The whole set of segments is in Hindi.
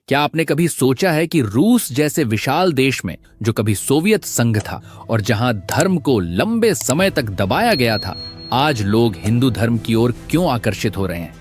क्या आपने कभी सोचा है कि रूस जैसे विशाल देश में, जो कभी सोवियत संघ था और जहां धर्म को लंबे समय तक दबाया गया था, आज लोग हिंदू धर्म की ओर क्यों आकर्षित हो रहे हैं?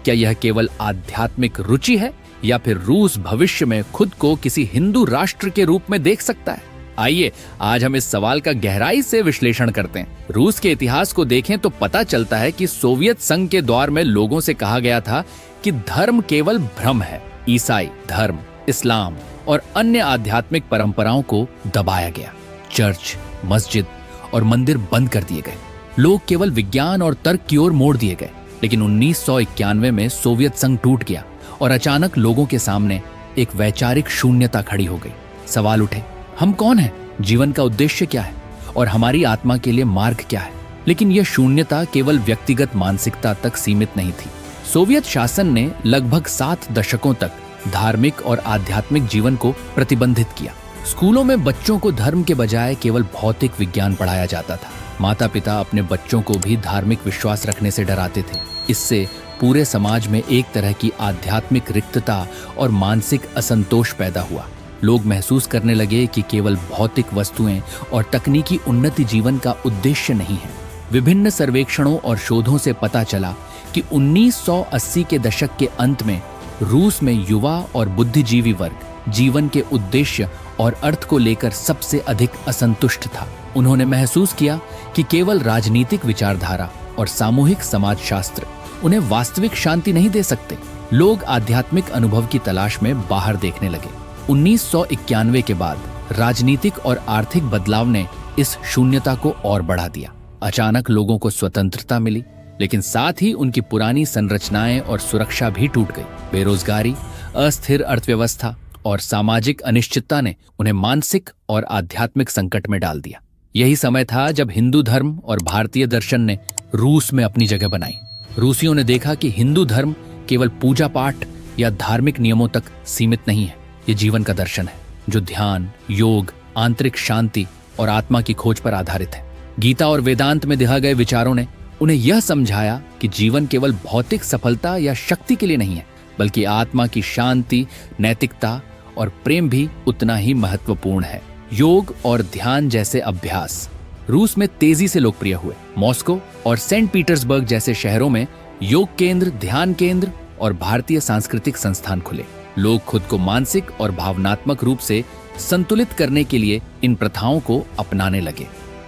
क्या यह केवल आध्यात्मिक रुचि है या फिर रूस भविष्य में खुद को किसी हिंदू राष्ट्र के रूप में देख सकता है? आइए आज हम इस सवाल का गहराई से विश्लेषण करते हैं। रूस के इतिहास को देखें तो पता चलता है कि सोवियत संघ के दौर में लोगों से कहा गया था कि धर्म केवल भ्रम है। ईसाई धर्म, इस्लाम और अन्य आध्यात्मिक परंपराओं को दबाया गया। चर्च, मस्जिद और मंदिर बंद कर दिए गए। लोग केवल विज्ञान और तर्क की ओर मोड़ दिए गए। लेकिन 1991 में सोवियत संघ टूट गया और अचानक लोगों के सामने एक वैचारिक शून्यता खड़ी हो गई। सवाल उठे, हम कौन हैं? जीवन का उद्देश्य क्या है? और हमारी आत्मा के लिए मार्ग क्या है? लेकिन यह शून्यता केवल व्यक्तिगत मानसिकता तक सीमित नहीं थी। सोवियत शासन ने लगभग 7 दशकों तक धार्मिक और आध्यात्मिक जीवन को प्रतिबंधित किया। स्कूलों में बच्चों को धर्म के बजाय केवल भौतिक विज्ञान पढ़ाया जाता था। माता पिता अपने बच्चों को भी धार्मिक विश्वास रखने से डराते थे। इससे पूरे समाज में एक तरह की आध्यात्मिक रिक्तता और मानसिक असंतोष पैदा हुआ। लोग महसूस करने लगे कि केवल भौतिक वस्तुएं और तकनीकी उन्नति जीवन का उद्देश्य नहीं है। विभिन्न सर्वेक्षणों और शोधों से पता चला कि 1980 के दशक के अंत में रूस में युवा और बुद्धिजीवी वर्ग जीवन के उद्देश्य और अर्थ को लेकर सबसे अधिक असंतुष्ट था। उन्होंने महसूस किया कि केवल राजनीतिक विचारधारा और सामूहिक समाजशास्त्र उन्हें वास्तविक शांति नहीं दे सकते। लोग आध्यात्मिक अनुभव की तलाश में बाहर देखने लगे। 1991 के बाद राजनीतिक और आर्थिक बदलाव ने इस शून्यता को और बढ़ा दिया। अचानक लोगों को स्वतंत्रता मिली, लेकिन साथ ही उनकी पुरानी संरचनाएं और सुरक्षा भी टूट गई। बेरोजगारी, अस्थिर अर्थव्यवस्था और सामाजिक अनिश्चितता ने उन्हें मानसिक और आध्यात्मिक संकट में डाल दिया। यही समय था जब हिंदू धर्म और भारतीय दर्शन ने रूस में अपनी जगह बनाई। रूसियों ने देखा कि हिंदू धर्म केवल पूजा पाठ या धार्मिक नियमों तक सीमित नहीं है। ये जीवन का दर्शन है जो ध्यान, योग, आंतरिक शांति और आत्मा की खोज पर आधारित है। गीता और वेदांत में दिए गए विचारों ने उन्हें यह समझाया कि जीवन केवल भौतिक सफलता या शक्ति के लिए नहीं है, बल्कि आत्मा की शांति, नैतिकता और प्रेम भी उतना ही महत्वपूर्ण है। योग और ध्यान जैसे अभ्यास रूस में तेजी से लोकप्रिय हुए। मॉस्को और सेंट पीटर्सबर्ग जैसे शहरों में योग केंद्र, ध्यान केंद्र और भारतीय सांस्कृतिक संस्थान खुले। लोग खुद को मानसिक और भावनात्मक रूप से संतुलित करने के लिए इन प्रथाओं को अपनाने लगे।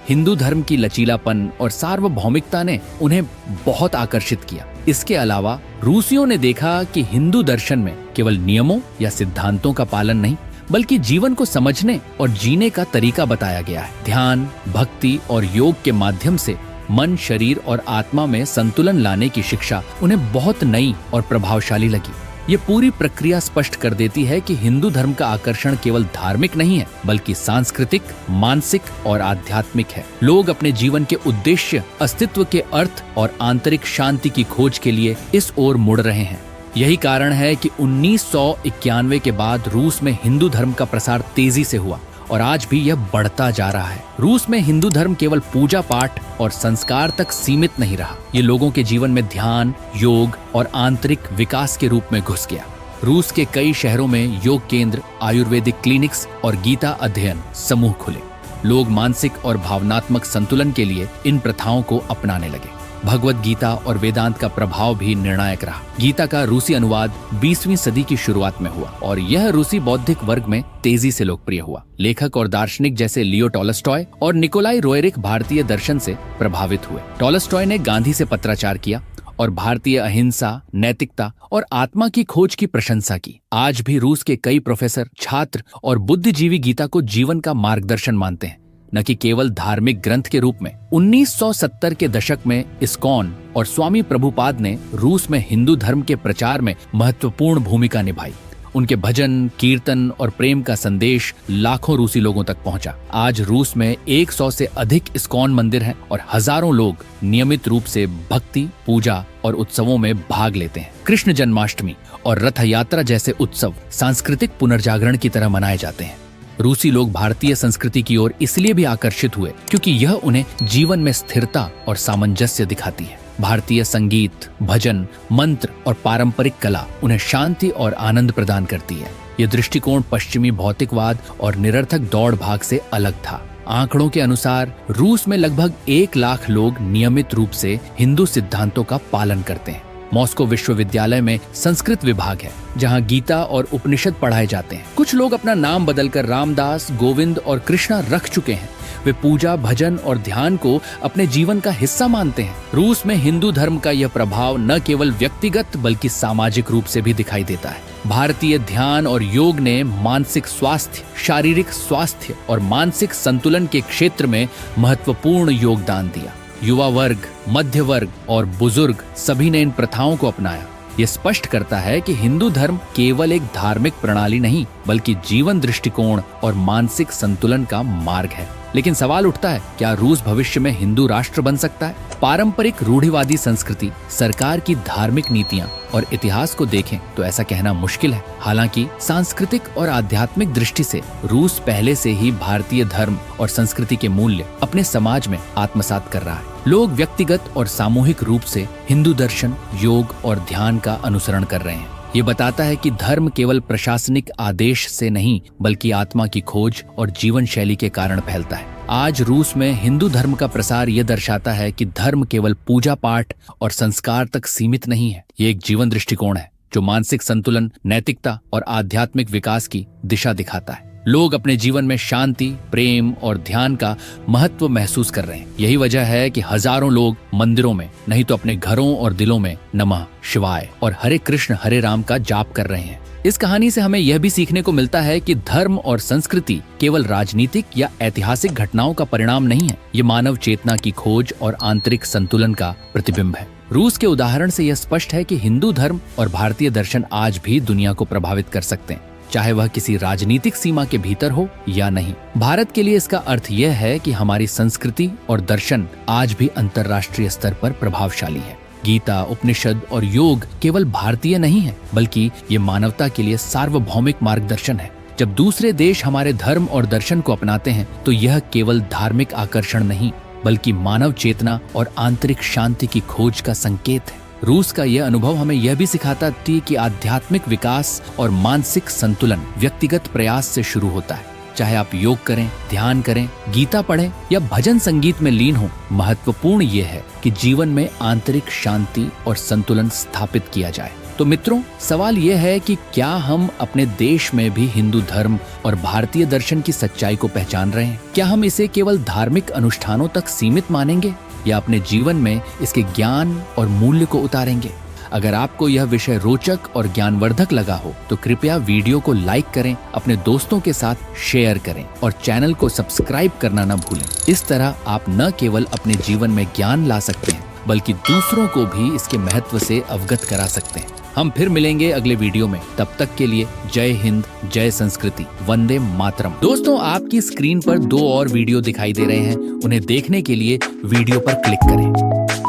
हिंदू धर्म की लचीलापन और सार्वभौमिकता ने उन्हें बहुत आकर्षित किया। इसके अलावा रूसियों ने देखा कि हिंदू दर्शन में केवल नियमों या सिद्धांतों का पालन नहीं, बल्कि जीवन को समझने और जीने का तरीका बताया गया है। ध्यान, भक्ति और योग के माध्यम से मन, शरीर और आत्मा में संतुलन लाने की शिक्षा उन्हें बहुत नई और प्रभावशाली लगी। ये पूरी प्रक्रिया स्पष्ट कर देती है कि हिंदू धर्म का आकर्षण केवल धार्मिक नहीं है, बल्कि सांस्कृतिक, मानसिक और आध्यात्मिक है। लोग अपने जीवन के उद्देश्य, अस्तित्व के अर्थ और आंतरिक शांति की खोज के लिए इस ओर मुड़ रहे हैं। यही कारण है कि 1991 के बाद रूस में हिंदू धर्म का प्रसार तेजी से हुआ और आज भी यह बढ़ता जा रहा है। रूस में हिंदू धर्म केवल पूजा पाठ और संस्कार तक सीमित नहीं रहा। ये लोगों के जीवन में ध्यान, योग और आंतरिक विकास के रूप में घुस गया। रूस के कई शहरों में योग केंद्र, आयुर्वेदिक क्लिनिक्स और गीता अध्ययन समूह खुले। लोग मानसिक और भावनात्मक संतुलन के लिए इन प्रथाओं को अपनाने लगे। भगवत गीता और वेदांत का प्रभाव भी निर्णायक रहा। गीता का रूसी अनुवाद 20वीं सदी की शुरुआत में हुआ और यह रूसी बौद्धिक वर्ग में तेजी से लोकप्रिय हुआ। लेखक और दार्शनिक जैसे लियो टॉलस्टॉय और निकोलाई रोएरिक भारतीय दर्शन से प्रभावित हुए। टॉलस्टॉय ने गांधी से पत्राचार किया और भारतीय अहिंसा, नैतिकता और आत्मा की खोज की प्रशंसा की। आज भी रूस के कई प्रोफेसर, छात्र और बुद्धिजीवी गीता को जीवन का मार्गदर्शन मानते हैं, न कि केवल धार्मिक ग्रंथ के रूप में। 1970 के दशक में इस्कॉन और स्वामी प्रभुपाद ने रूस में हिंदू धर्म के प्रचार में महत्वपूर्ण भूमिका निभाई। उनके भजन, कीर्तन और प्रेम का संदेश लाखों रूसी लोगों तक पहुंचा। आज रूस में 100 से अधिक इस्कॉन मंदिर हैं और हजारों लोग नियमित रूप से भक्ति, पूजा और उत्सवों में भाग लेते हैं। कृष्ण जन्माष्टमी और रथ यात्रा जैसे उत्सव सांस्कृतिक पुनर्जागरण की तरह मनाए जाते हैं। रूसी लोग भारतीय संस्कृति की ओर इसलिए भी आकर्षित हुए क्योंकि यह उन्हें जीवन में स्थिरता और सामंजस्य दिखाती है। भारतीय संगीत, भजन, मंत्र और पारंपरिक कला उन्हें शांति और आनंद प्रदान करती है। यह दृष्टिकोण पश्चिमी भौतिकवाद और निरर्थक दौड़ भाग से अलग था। आंकड़ों के अनुसार रूस में लगभग 1 लाख लोग नियमित रूप से हिंदू सिद्धांतों का पालन करते हैं। मॉस्को विश्वविद्यालय में संस्कृत विभाग है, जहां गीता और उपनिषद पढ़ाए जाते हैं। कुछ लोग अपना नाम बदलकर रामदास, गोविंद और कृष्णा रख चुके हैं। वे पूजा, भजन और ध्यान को अपने जीवन का हिस्सा मानते हैं। रूस में हिंदू धर्म का यह प्रभाव न केवल व्यक्तिगत बल्कि सामाजिक रूप से भी दिखाई देता है। भारतीय ध्यान और योग ने मानसिक स्वास्थ्य, शारीरिक स्वास्थ्य और मानसिक संतुलन के क्षेत्र में महत्वपूर्ण योगदान दिया। युवा वर्ग, मध्य वर्ग और बुजुर्ग सभी ने इन प्रथाओं को अपनाया। ये स्पष्ट करता है कि हिंदू धर्म केवल एक धार्मिक प्रणाली नहीं बल्कि जीवन दृष्टिकोण और मानसिक संतुलन का मार्ग है। लेकिन सवाल उठता है, क्या रूस भविष्य में हिंदू राष्ट्र बन सकता है? पारंपरिक रूढ़िवादी संस्कृति, सरकार की धार्मिक नीतियां और इतिहास को देखें तो ऐसा कहना मुश्किल है। हालांकि सांस्कृतिक और आध्यात्मिक दृष्टि से रूस पहले से ही भारतीय धर्म और संस्कृति के मूल्य अपने समाज में आत्मसात कर रहा है। लोग व्यक्तिगत और सामूहिक रूप से हिंदू दर्शन, योग और ध्यान का अनुसरण कर रहे हैं। ये बताता है कि धर्म केवल प्रशासनिक आदेश से नहीं बल्कि आत्मा की खोज और जीवन शैली के कारण फैलता है। आज रूस में हिंदू धर्म का प्रसार ये दर्शाता है कि धर्म केवल पूजा पाठ और संस्कार तक सीमित नहीं है। ये एक जीवन दृष्टिकोण है जो मानसिक संतुलन, नैतिकता और आध्यात्मिक विकास की दिशा दिखाता है। लोग अपने जीवन में शांति, प्रेम और ध्यान का महत्व महसूस कर रहे हैं। यही वजह है कि हजारों लोग मंदिरों में नहीं तो अपने घरों और दिलों में नमः शिवाय और हरे कृष्ण हरे राम का जाप कर रहे हैं। इस कहानी से हमें यह भी सीखने को मिलता है कि धर्म और संस्कृति केवल राजनीतिक या ऐतिहासिक घटनाओं का परिणाम नहीं है। ये मानव चेतना की खोज और आंतरिक संतुलन का प्रतिबिंब है। रूस के उदाहरण से यह स्पष्ट है कि हिंदू धर्म और भारतीय दर्शन आज भी दुनिया को प्रभावित कर सकते हैं, चाहे वह किसी राजनीतिक सीमा के भीतर हो या नहीं। भारत के लिए इसका अर्थ यह है कि हमारी संस्कृति और दर्शन आज भी अंतर्राष्ट्रीय स्तर पर प्रभावशाली है। गीता, उपनिषद और योग केवल भारतीय नहीं है बल्कि ये मानवता के लिए सार्वभौमिक मार्गदर्शन है। जब दूसरे देश हमारे धर्म और दर्शन को अपनाते हैं तो यह केवल धार्मिक आकर्षण नहीं बल्कि मानव चेतना और आंतरिक शांति की खोज का संकेत है। रूस का यह अनुभव हमें यह भी सिखाता है कि आध्यात्मिक विकास और मानसिक संतुलन व्यक्तिगत प्रयास से शुरू होता है। चाहे आप योग करें, ध्यान करें, गीता पढ़ें या भजन संगीत में लीन हो, महत्वपूर्ण यह है कि जीवन में आंतरिक शांति और संतुलन स्थापित किया जाए। तो मित्रों, सवाल यह है कि क्या हम अपने देश में भी हिंदू धर्म और भारतीय दर्शन की सच्चाई को पहचान रहे हैं? क्या हम इसे केवल धार्मिक अनुष्ठानों तक सीमित मानेंगे या अपने जीवन में इसके ज्ञान और मूल्य को उतारेंगे? अगर आपको यह विषय रोचक और ज्ञानवर्धक लगा हो तो कृपया वीडियो को लाइक करें, अपने दोस्तों के साथ शेयर करें और चैनल को सब्सक्राइब करना न भूलें। इस तरह आप न केवल अपने जीवन में ज्ञान ला सकते हैं बल्कि दूसरों को भी इसके महत्व से अवगत करा सकते हैं। हम फिर मिलेंगे अगले वीडियो में। तब तक के लिए जय हिंद, जय संस्कृति, वंदे मातरम। दोस्तों, आपकी स्क्रीन पर 2 और वीडियो दिखाई दे रहे हैं। उन्हें देखने के लिए वीडियो पर क्लिक करें।